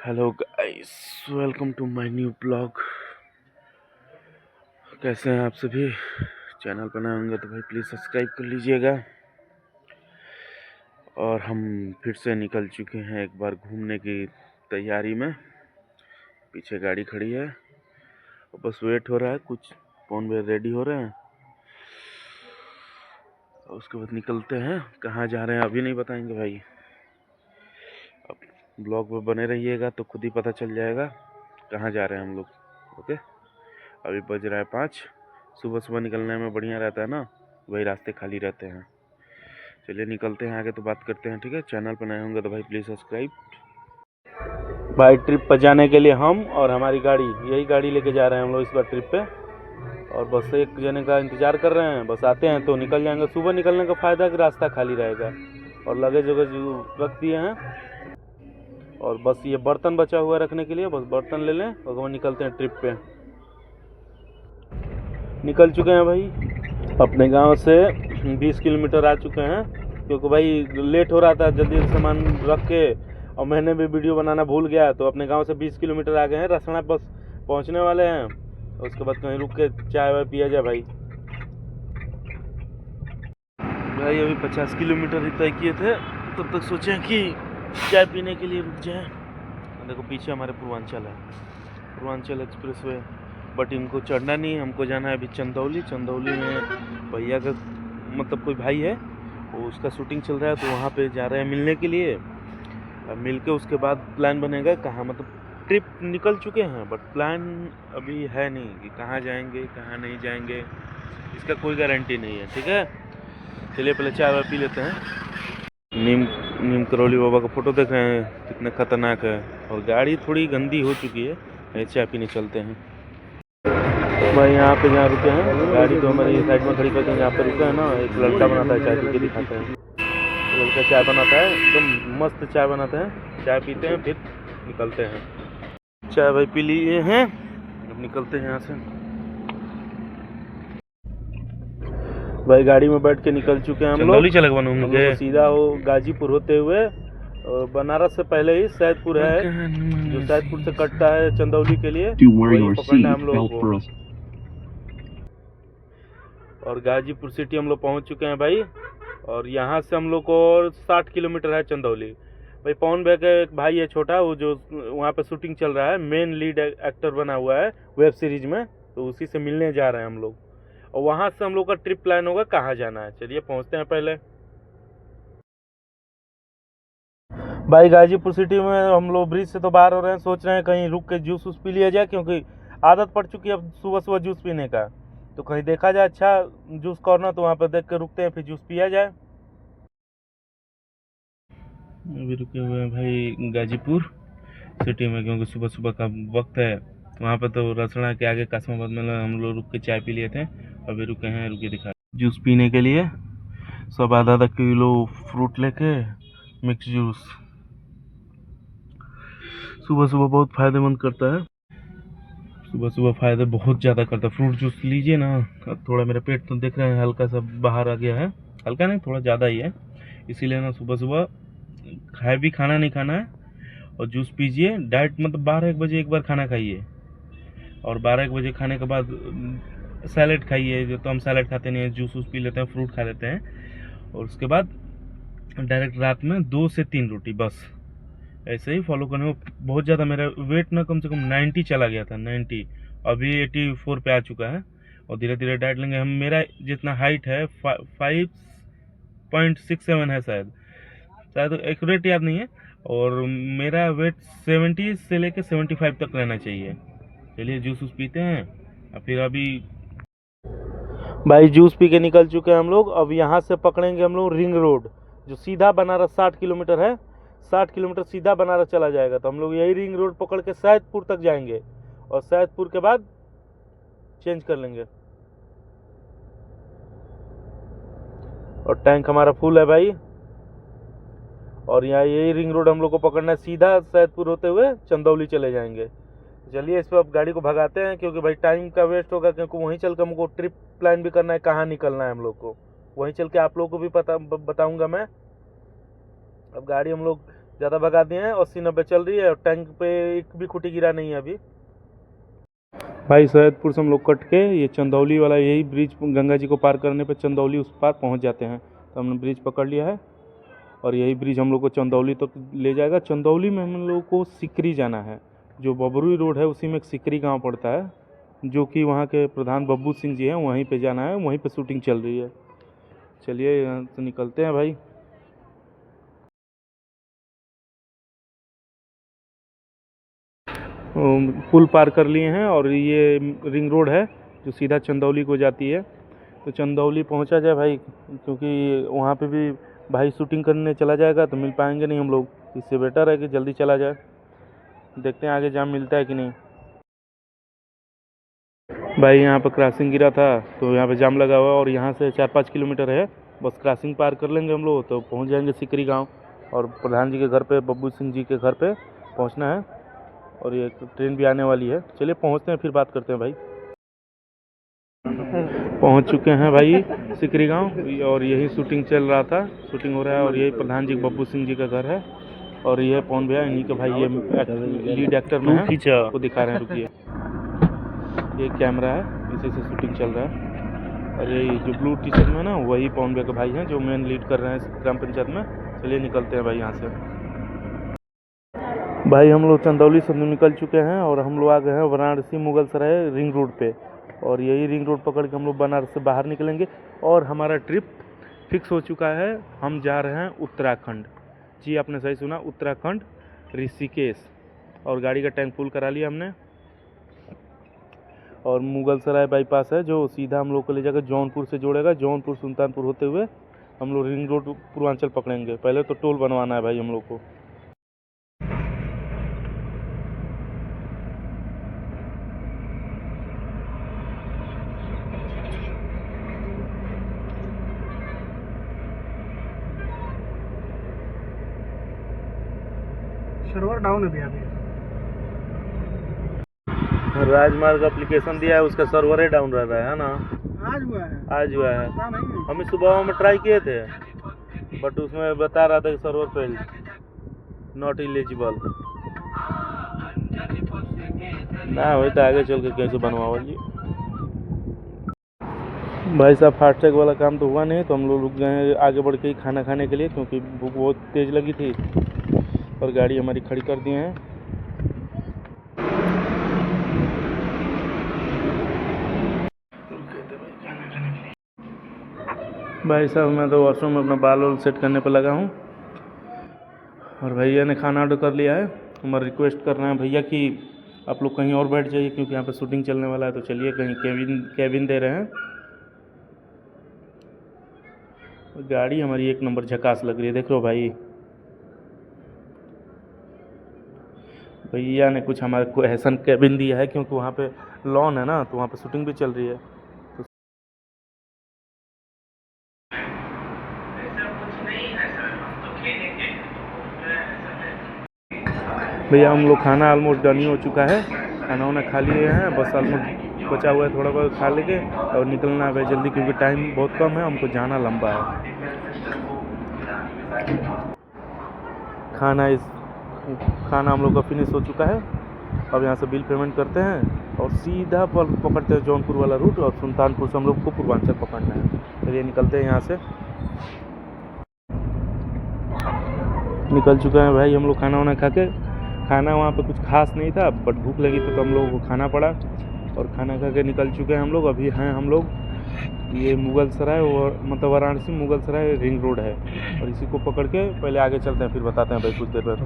Hello guys, welcome to my new blog. कैसे हैं आप सभी? चैनल पर नए होंगे तो भाई प्लीज़ सब्सक्राइब कर लीजिएगा। और हम फिर से निकल चुके हैं एक बार घूमने की तैयारी में। पीछे गाड़ी खड़ी है और बस वेट हो रहा है, कुछ फोन में रेडी हो रहे हैं और उसके बाद निकलते हैं। कहाँ जा रहे हैं अभी नहीं बताएंगे भाई, अब ब्लॉग में बने रहिएगा तो खुद ही पता चल जाएगा कहाँ जा रहे हैं हम लोग। ओके, अभी बज रहा है 5। सुबह सुबह निकलने में बढ़िया रहता है ना, वही रास्ते खाली रहते हैं। चलिए निकलते हैं, आगे तो बात करते हैं। ठीक है, चैनल पर नए होंगे तो भाई प्लीज़ सब्सक्राइब। भाई ट्रिप पर जाने के लिए हम और हमारी गाड़ी, यही गाड़ी लेके जा रहे हैं हम लोग इस बार ट्रिप पे। और बस एक जने का इंतज़ार कर रहे हैं, बस आते हैं तो निकल जाएंगे। सुबह निकलने का फ़ायदा है कि रास्ता खाली रहेगा और लगेज वगैज रख दिए हैं। और बस ये बर्तन बचा हुआ है रखने के लिए, बस बर्तन ले लें और वो निकलते हैं ट्रिप पे। निकल चुके हैं भाई, अपने गांव से 20 किलोमीटर आ चुके हैं, क्योंकि भाई लेट हो रहा था जल्दी सामान रख के, और मैंने भी वीडियो बनाना भूल गया। तो अपने गांव से 20 किलोमीटर आ गए हैं, रसना बस पहुंचने वाले हैं। उसके बाद कहीं रुक के चाय वाय पिया जाए भाई। भाई अभी 50 किलोमीटर ही तय किए थे, तब तक सोचे कि चाय पीने के लिए रुक जाए। देखो पीछे हमारे पूर्वांचल है, पूर्वांचल एक्सप्रेस वे, बट इनको चढ़ना नहीं है, हमको जाना है अभी चंदौली। चंदौली में भैया का मतलब कोई भाई है, वो उसका शूटिंग चल रहा है, तो वहाँ पे जा रहे हैं मिलने के लिए। मिल के उसके बाद प्लान बनेगा कहाँ, मतलब ट्रिप निकल चुके हैं बट प्लान अभी है नहीं कि कहाँ जाएंगे कहाँ नहीं जाएंगे, इसका कोई गारंटी नहीं है। ठीक है, चलिए पहले चाय वाय पी लेते हैं। नीम करौली बाबा का फोटो देख रहे हैं, कितना खतरनाक है। और गाड़ी थोड़ी गंदी हो चुकी है, चाय पीने चलते हैं भाई। यहाँ पे जहाँ रुके हैं गाड़ी तो हमारी साइड में खड़ी करके, यहाँ पे रुके हैं ना, एक लड़का बनाता है चाय, पी के दिखाता है। लड़का चाय बनाता है, एकदम मस्त चाय बनाते हैं। चाय पीते हैं फिर निकलते हैं। चाय भाई पी लिए हैं, अब निकलते हैं यहाँ से। भाई गाड़ी में बैठ के निकल चुके हैं हम लोग। सीधा हो गाजीपुर होते हुए, बनारस से पहले ही सैदपुर है, जो सैदपुर से कटता है चंदौली के लिए, वही पकड़ना हम लोग को। और गाजीपुर सिटी हम लोग पहुंच चुके हैं भाई। और यहाँ से हम लोग को और 60 किलोमीटर है चंदौली। भाई पवन भाई का एक भाई है छोटा, वो जो वहाँ पे शूटिंग चल रहा है, मेन लीड एक्टर बना हुआ है वेब सीरीज में, तो उसी से मिलने जा रहे हैं हम लोग। और वहाँ से हम लोग का ट्रिप प्लान होगा कहाँ जाना है। चलिए पहुँचते हैं पहले। भाई गाजीपुर सिटी में हम लोग ब्रिज से तो बाहर हो रहे हैं, सोच रहे हैं कहीं रुक के जूस पी लिया जाए, क्योंकि आदत पड़ चुकी है अब सुबह सुबह जूस पीने का। तो कहीं देखा जाए अच्छा जूस कॉर्नर, तो वहाँ पे देख के रुकते हैं, फिर जूस पिया जाए। अभी रुके हुए हैं भाई गाजीपुर सिटी में, क्योंकि सुबह सुबह का वक्त है। वहाँ पे तो रसना के आगे कासमाबाद में हम लोग रुक के चाय पी लिए थे, अभी रुके हैं, रुके दिखा जूस पीने के लिए। सब आधा आधा किलो फ्रूट लेके मिक्स जूस सुबह सुबह बहुत फायदेमंद करता है। सुबह सुबह फायदे बहुत ज़्यादा करता है। फ्रूट जूस लीजिए ना। अब थोड़ा मेरा पेट तो देख रहे हैं हल्का सा बाहर आ गया है, हल्का नहीं थोड़ा ज़्यादा ही है, इसीलिए ना सुबह सुबह हैवी खाना नहीं खाना है और जूस पीजिए। डाइट मतलब 12-1 बजे एक बार खाना खाइए, और 12-1 बजे खाने के बाद सैलेड खाइए। जो तो हम सैलेड खाते नहीं है, जूस वूस पी लेते हैं, फ्रूट खा लेते हैं। और उसके बाद डायरेक्ट रात में 2 से 3 रोटी, बस ऐसे ही फॉलो करने में बहुत ज़्यादा। मेरा वेट ना कम से कम 90 चला गया था, 90, अभी 84 पे आ चुका है। और धीरे धीरे डाइट लेंगे हम। मेरा जितना हाइट है 5.67 है, शायद शायद एक्यूरेट याद नहीं है। और मेरा वेट 70 से लेकर 75 तक रहना चाहिए। चलिए जूस वूस पीते हैं। और फिर अभी भाई जूस पी के निकल चुके हैं हम लोग। अब यहाँ से पकड़ेंगे हम लोग रिंग रोड, जो सीधा बनारस 60 किलोमीटर है। 60 किलोमीटर सीधा बनारस चला जाएगा, तो हम लोग यही रिंग रोड पकड़ के सैदपुर तक जाएंगे, और सैदपुर के बाद चेंज कर लेंगे। और टैंक हमारा फुल है भाई। और यहाँ यही रिंग रोड हम लोग को पकड़ना है, सीधा सैदपुर होते हुए चंदौली चले जाएंगे। चलिए इस पर अब गाड़ी को भगाते हैं, क्योंकि भाई टाइम का वेस्ट होगा, क्योंकि वहीं चल के हमको ट्रिप प्लान भी करना है, कहाँ निकलना है हम लोग को। वहीं चल के आप लोगों को भी बताऊंगा मैं। अब गाड़ी हम लोग ज़्यादा भगा दिए हैं, 80-90 चल रही है और टैंक पे एक भी खूंटी गिरा नहीं है अभी। भाई सैयदपुर से हम लोग कट के ये चंदौली वाला यही ब्रिज गंगा जी को पार करने पे चंदौली उस पार पहुंच जाते हैं। तो हमने ब्रिज पकड़ लिया है और यही ब्रिज हम लोग को चंदौली तक ले जाएगा। चंदौली में हम लोग को सिकरी जाना है, जो बबरुई रोड है उसी में एक सिकरी गांव पड़ता है, जो कि वहाँ के प्रधान बब्बू सिंह जी हैं, वहीं पे जाना है, वहीं पे शूटिंग चल रही है। चलिए यहाँ से निकलते हैं भाई। पुल पार कर लिए हैं और ये रिंग रोड है जो सीधा चंदौली को जाती है। तो चंदौली पहुंचा जाए भाई, क्योंकि वहाँ पे भी भाई शूटिंग करने चला जाएगा तो मिल पाएंगे नहीं हम लोग, इससे बेटर है कि जल्दी चला जाए। देखते हैं आगे जाम मिलता है कि नहीं। भाई यहाँ पर क्रॉसिंग गिरा था तो यहाँ पे जाम लगा हुआ है और यहाँ से 4-5 किलोमीटर है, बस क्रॉसिंग पार कर लेंगे हम लोग तो पहुँच जाएंगे सिकरी गाँव। और प्रधान जी के घर पे, बब्बू सिंह जी के घर पे पहुँचना है और ये ट्रेन भी आने वाली है। चलिए पहुँचते हैं, फिर बात करते हैं भाई। पहुँच चुके हैं भाई सिकरी गाँव और यही शूटिंग चल रहा था, शूटिंग हो रहा है और यही प्रधान जी बब्बू सिंह जी का घर है और ये पवन भैया इन्हीं के भाई, ये लीड एक्टर में है, आपको दिखा रहे हैं, रुकिए। ये कैमरा है, इसी से शूटिंग चल रहा है और ये जो ब्लू टी शर्ट में ना वही पवन भैया के भाई हैं जो मेन लीड कर रहे हैं ग्राम पंचायत में। चलिए निकलते हैं भाई यहाँ से। भाई हम लोग चंदौली से निकल चुके हैं और हम लोग आ गए हैं वाराणसी मुगलसराय रिंग रोड पे और यही रिंग रोड पकड़ के हम लोग बनारस से बाहर निकलेंगे और हमारा ट्रिप फिक्स हो चुका है। हम जा रहे हैं उत्तराखंड। जी आपने सही सुना, उत्तराखंड ऋषिकेश। और गाड़ी का टैंक फुल करा लिया हमने और मुगलसराय बाईपास है जो सीधा हम लोग को ले जाकर जौनपुर से जोड़ेगा। जौनपुर सुल्तानपुर होते हुए हम लोग रिंग रोड पूर्वांचल पकड़ेंगे। पहले तो टोल बनवाना है भाई हम लोग को। सर्वर डाउन है भैया। राजमार्ग एप्लीकेशन दिया है, उसका सर्वर ही डाउन रह रहा है ना। आज हुआ है, आज हुआ है। पता नहीं। हम सुबह में ट्राई किए थे बट उसमें बता रहा था कि सर्वर फेल्ड, नॉट एलिजिबल। ना वही तो आगे चल के कैसे बनवाओगे भाई साहब। फास्टैग वाला काम तो हुआ नहीं तो हम लोग रुक गए हैं आगे बढ़ के ही खाना खाने के लिए, क्योंकि भूख बहुत तेज़ लगी थी और गाड़ी हमारी खड़ी कर दिए हैं। भाई साहब मैं तो वॉशरूम में अपना बाल वाल सेट करने पर लगा हूँ और भैया ने खाना ऑर्डर कर लिया है। हमारा रिक्वेस्ट कर रहे हैं भैया कि आप लोग कहीं और बैठ जाइए क्योंकि यहाँ पे शूटिंग चलने वाला है। तो चलिए कहीं केबिन दे रहे हैं। गाड़ी हमारी एक नंबर झकास लग रही है, देख लो भाई। भैया ने कुछ हमारे को ऐसा केबिन दिया है क्योंकि वहाँ पे लॉन है ना, तो वहाँ पे शूटिंग भी चल रही है। भैया हम लोग खाना ऑलमोस्ट डन ही हो चुका है, खाना वाना खा लिए हैं, बस ऑलमोस्ट बचा हुआ है, थोड़ा बहुत खा लेंगे और निकलना है भाई जल्दी क्योंकि टाइम बहुत कम है, हमको जाना लंबा है। खाना हम लोग का फिनिश हो चुका है। अब यहाँ से बिल पेमेंट करते हैं और सीधा पकड़ते हैं जौनपुर वाला रूट और सुल्तानपुर से हम लोग को पूर्वांचल पकड़ना है। चलिए निकलते हैं यहाँ से। निकल चुका है भाई हम लोग खाना वाना खा के। खाना वहाँ पे कुछ खास नहीं था बट भूख लगी थी तो हम लोगों को खाना पड़ा और खाना खा के निकल चुके हैं हम लोग। अभी हैं हम लोग ये मुगलसराय और मतलब वाराणसी मुगलसराय रिंग रोड है और इसी को पकड़ के पहले आगे चलते हैं, फिर बताते हैं भाई कुछ देर बाद।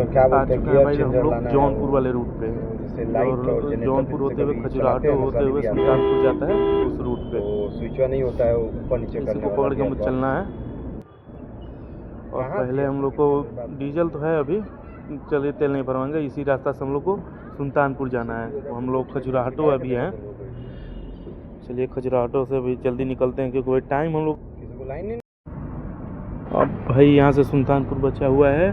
क्या आ चुके हैं भाई हम लोग जौनपुर वाले रूट पे और जौनपुर होते हुए खजुराहो होते हुए सुल्तानपुर जाता है उस रूट पे। स्विच नहीं होता है ऊपर नीचे इसी को पकड़ के हमको चलना है और पहले हम लोग को डीजल तो है अभी, चलिए तेल नहीं भरवाएंगे। इसी रास्ता से हम लोग को सुल्तानपुर जाना है। हम लोग खजुराहो अभी हैं, चलिए खजुराहो से भी जल्दी निकलते हैं क्योंकि टाइम हम लोग। अब भाई यहाँ से सुल्तानपुर बचा हुआ है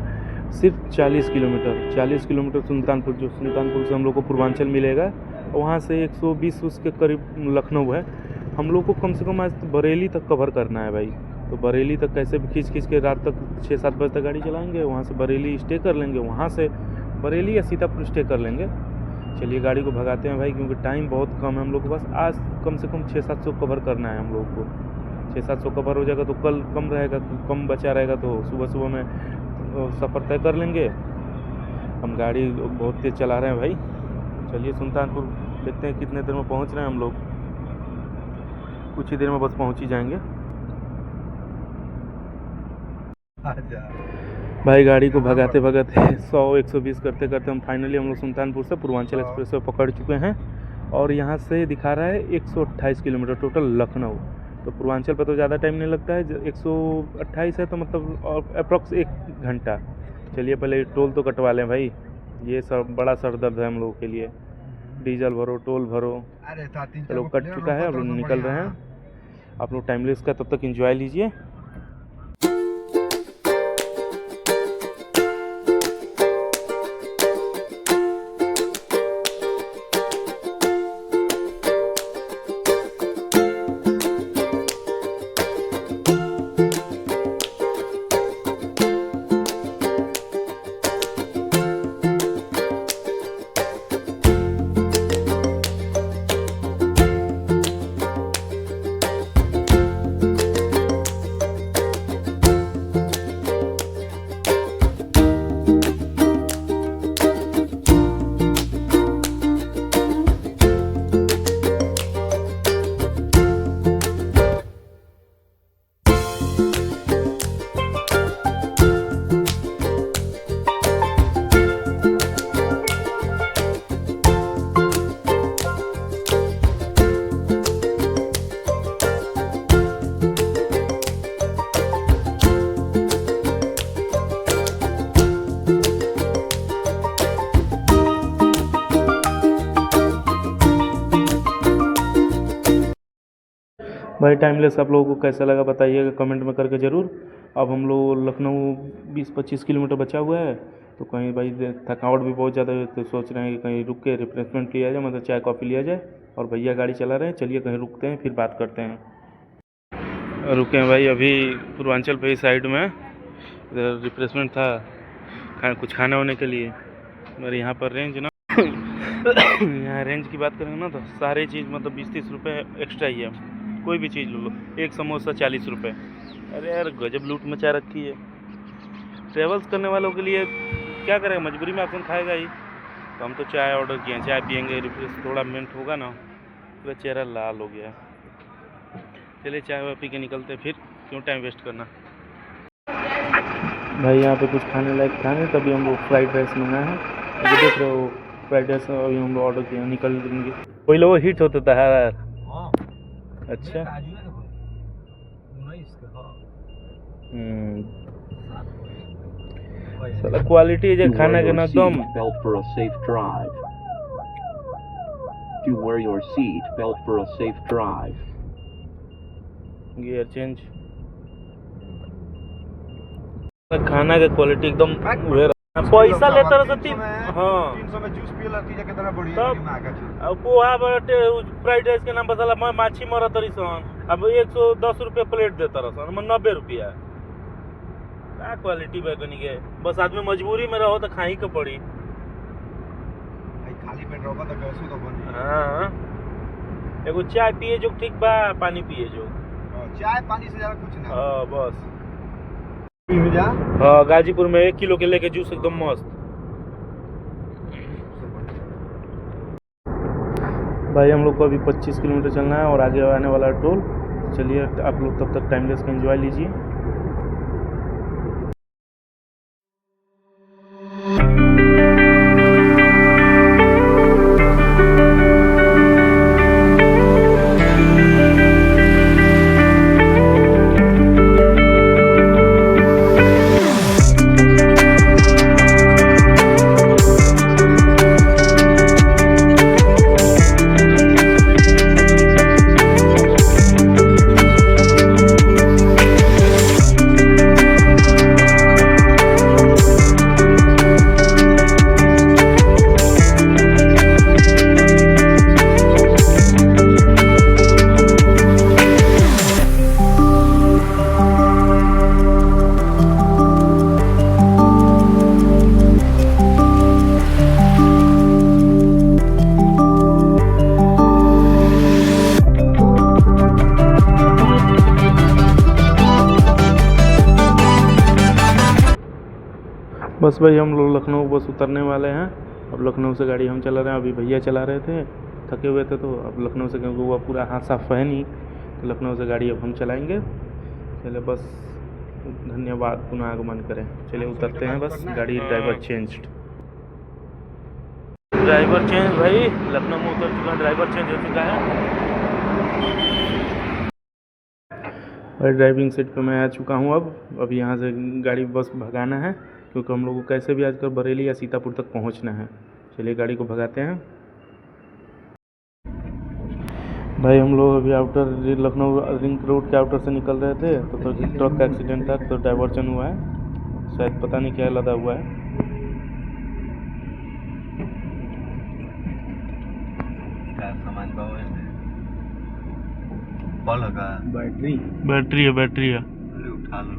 सिर्फ 40 किलोमीटर। 40 किलोमीटर सुल्तानपुर, जो सुल्तानपुर से हम लोग को पूर्वांचल मिलेगा, वहाँ से 120 उसके करीब लखनऊ है। हम लोग को कम से कम आज बरेली तक कवर करना है भाई। तो बरेली तक कैसे भी खींच खींच के रात तक 6-7 बजे तक गाड़ी चलाएंगे, वहाँ से बरेली स्टे कर लेंगे, वहाँ से बरेली या सीतापुर स्टे कर लेंगे। चलिए गाड़ी को भगाते हैं भाई, क्योंकि टाइम बहुत कम है हम लोग के पास। आज कम से कम 600-700 कवर करना है हम लोग को। 600-700 कवर हो जाएगा तो कल कम रहेगा, कम बचा रहेगा तो सुबह सुबह में सफ़र तय कर लेंगे। हम गाड़ी बहुत तेज़ चला रहे हैं भाई। चलिए सुल्तानपुर देखते हैं कितने देर में पहुंच रहे हैं हम लोग। कुछ ही देर में बस पहुंच ही जाएंगे भाई। गाड़ी को भगाते भगाते 100-120 करते करते हम फाइनली हम लोग सुल्तानपुर से पूर्वांचल एक्सप्रेस वे पकड़ चुके हैं। और यहाँ से दिखा रहा है 128 किलोमीटर टोटल लखनऊ। तो पूर्वांचल पर तो ज़्यादा टाइम नहीं लगता है, 128 है तो मतलब अप्रॉक्स 1 घंटा। चलिए पहले टोल तो कटवा लें भाई, ये सब बड़ा सर दर्द है हम लोगों के लिए। डीजल भरो, टोल भरो। चलो कट चुका है, अब लोग निकल रहे हैं। आप लोग टाइमलेस का तब तक एंजॉय लीजिए। भाई टाइमलेस आप लोगों को कैसा लगा बताइएगा कमेंट में करके ज़रूर। अब हम लोग लखनऊ 20-25 किलोमीटर बचा हुआ है, तो कहीं भाई थकावट भी बहुत ज़्यादा है, तो सोच रहे हैं कि कहीं रुक के रिफ्रेशमेंट लिया जाए, मतलब चाय कॉफ़ी लिया जाए। और भैया गाड़ी चला रहे हैं, चलिए कहीं रुकते हैं फिर बात करते हैं। रुके हैं भाई अभी पूर्वांचल पे ही साइड में, इधर रिफ्रेशमेंट था कुछ खाने वाने के लिए। और यहाँ पर रेंज ना यहाँ रेंज की बात करेंगे ना तो सारी चीज़ मतलब 20-30 रुपये एक्स्ट्रा ही है। कोई भी चीज़ लो, एक समोसा 40 रुपये। अरे यार गजब लूट मचा रखी है। ट्रेवल्स करने वालों के लिए क्या करें, मजबूरी में अपन खाएगा ही। तो हम तो चाय ऑर्डर किए हैं, चाय पियेंगे, रिफ्रेश थोड़ा मिनट होगा ना, पूरा चेहरा लाल हो गया। चलिए चाय वाय पी के निकलते हैं, फिर क्यों टाइम वेस्ट करना। भाई यहाँ पे कुछ खाने लायक था नहीं, तभी हम लोग फ्राइड राइस मंगाए हैं। अभी देख रहे हो फ्राइड राइस अभी हम लोग ऑर्डर किए, निकल देंगे। वही लोग हिट होता था यार। अच्छा साला क्वालिटी है खाना के ना दम। belt for a safe drive. To wear your seat belt for a safe drive. Gear change. खाना के क्वालिटी एकदम पैसा लेता रहा। हाँ 300 में जूस पिए लती कितना बढ़िया अब पोहा बटे फ्राइड राइस के नाम बसाला मैं माछी मरा तरी सन। अब 110 रुपये प्लेट देता रहा सन, 90 रुपया। क्या क्वालिटी बैगनी के, बस आदमी मजबूरी में रहो तो खाई के पड़ी। खाली पेट रहोगा तो कैसे तो बन। हाँ एगो चाय पिए जो ठीक बा, पानी पिए जो। चाय पानी से ज्यादा कुछ ना। हाँ बस। हाँ गाजीपुर में 1 किलो के लेके जूस एकदम मस्त। भाई हम लोग को अभी 25 किलोमीटर चलना है और आगे आने वाला है टोल। चलिए आप लोग तब तक टाइमलेस का एंजॉय लीजिए। बस भाई हम लोग लखनऊ बस उतरने वाले हैं। अब लखनऊ से गाड़ी हम चला रहे हैं, अभी भैया चला रहे थे, थके हुए थे, तो अब लखनऊ से, क्योंकि वो पूरा हाथ साफ है नहीं, तो लखनऊ से गाड़ी अब हम चलाएंगे। चले बस, धन्यवाद, पुनः आगमन करें। चलिए उतरते हैं बस, गाड़ी ड्राइवर चेंज भाई, लखनऊ में उतर चुका है, ड्राइवर चेंज हो चुका है भाई। ड्राइविंग सीट पे मैं आ चुका हूँ। अब यहाँ से गाड़ी बस भगाना है, क्योंकि हम लोग को कैसे भी आजकल बरेली या सीतापुर तक पहुँचना है। चलिए गाड़ी को भगाते हैं भाई। हम लोग अभी आउटर लखनऊ रिंग रोड के आउटर से निकल रहे थे, तो ट्रक का एक्सीडेंट था, तो डाइवर्जन हुआ है, शायद पता नहीं क्या लदा हुआ है। क्या सामान बल का बैटरी है उठा लो।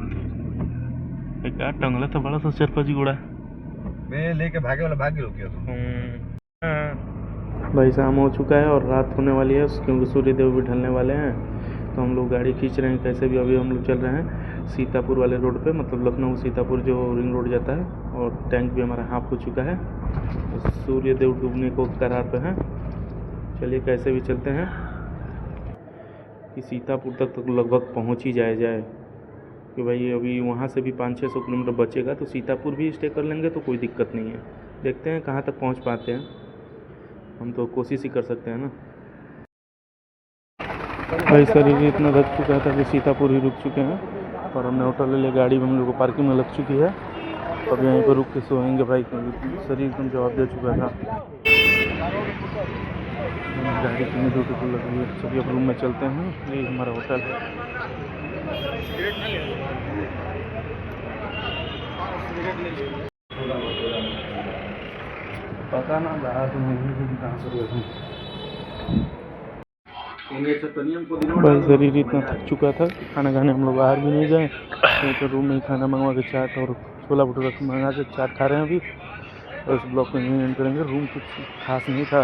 क्या टंगला था बड़ा सा 4-5 गोड़ा। मैं लेके भागे वाला भाग गया तुम। भाई शाम हो चुका है और रात होने वाली है, क्योंकि सूर्यदेव भी ढलने वाले हैं, तो हम लोग गाड़ी खींच रहे हैं कैसे भी। अभी हम लोग चल रहे हैं सीतापुर वाले रोड पे, मतलब लखनऊ सीतापुर जो रिंग रोड जाता है, और टैंक भी हमारा हाफ हो चुका है, तो सूर्यदेव डूबने को कगार पे हैं। चलिए कैसे भी चलते हैं कि सीतापुर तक तो लगभग पहुंच ही जाए कि भाई अभी वहाँ से भी 500-600 किलोमीटर बचेगा, तो सीतापुर भी स्टे कर लेंगे तो कोई दिक्कत नहीं है। देखते हैं कहाँ तक पहुँच पाते हैं, हम तो कोशिश ही कर सकते हैं ना भाई। शरीर इतना थक चुका था कि सीतापुर ही रुक चुके हैं, और हमने होटल ले गाड़ी में हम लोग को पार्किंग में लग चुकी है। अब यहीं पर रुक के सोएंगे भाई, क्योंकि शरीर एकदम जवाब दे चुका था। गाड़ी कितनी ब्यूटीफुल लग रही है। चलिए अब रूम में चलते हैं, ये हमारा होटल है। पता ना बाहर तो नहीं कहाँ से भाई। शरीर इतना थक चुका था, खाना खाने हम लोग बाहर भी नहीं गए, तो रूम में ही खाना मंगवा के चाट और छोला भटूरा मंगा के चाट खा रहे हैं अभी। और इस ब्लॉग को यहीं एंड करेंगे। रूम कुछ खास नहीं था,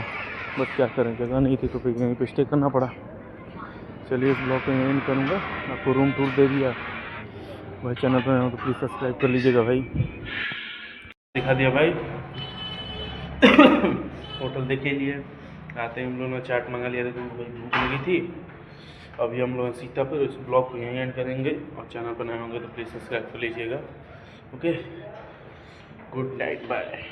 बट क्या करें, जगह नहीं थी तो फिर यहीं पे स्टे करना पड़ा। चलिए इस ब्लॉग को यहीं एंड करूँगा। आपको रूम टूर दे दिया भाई। चैनल पर आए तो प्लीज़ सब्सक्राइब कर लीजिएगा भाई। दिखा दिया भाई होटल देख लिए। आते ही हम लोगों ने चाट मंगा लिया था, क्योंकि भाई भूख लगी थी। अभी हम लोग सीतापुर, इस ब्लॉग को यहीं एंड करेंगे, और चैनल पर नए होंगे तो प्लीज़ सब्सक्राइब कर लीजिएगा। Okay, good night, bye.